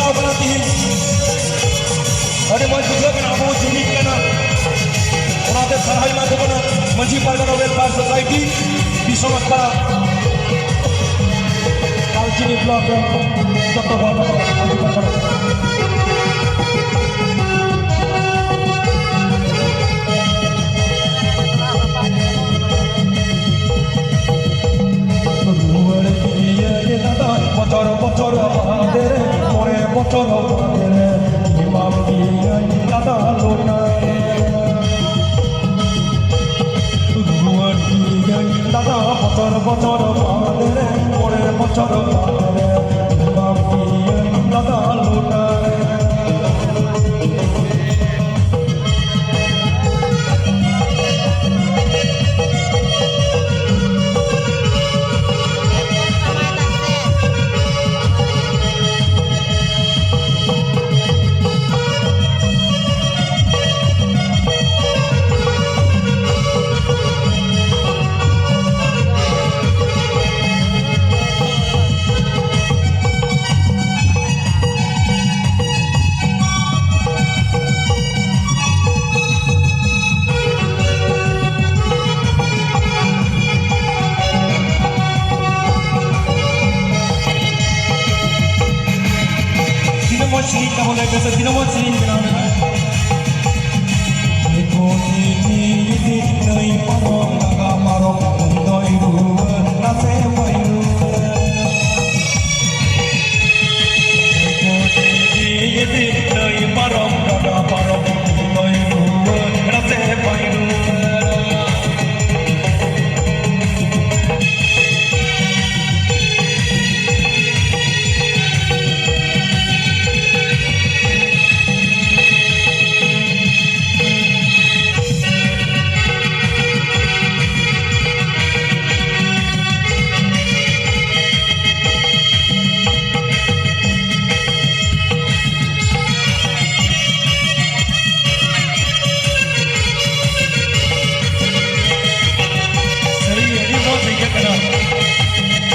Kalau pelatih ada maju juga kan abu jumit kana orang ada sarhai maju kana Manji Pargana Welfare Society di Somatpara Kaljini Block Dr. Baba Manji Pargana bocor hadir more bocor hadir imam dia kata luna dua tiga kata bocor hadir more bocor hadir imam dia kata luna Kita boleh biasa tidak mau sini kenapa? Ekoti di nei parong naga marong undoi ruan nase bayu. Ekoti di nei parong naga marong undoi ruan nase bayu.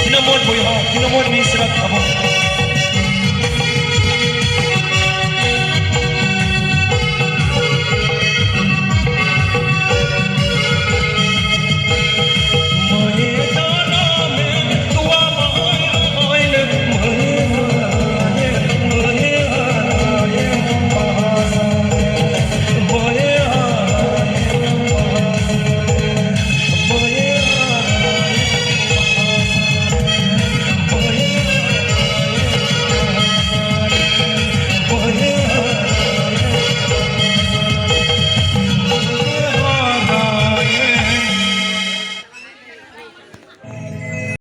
Kinamot boy ha, kinamot ni serat kamu.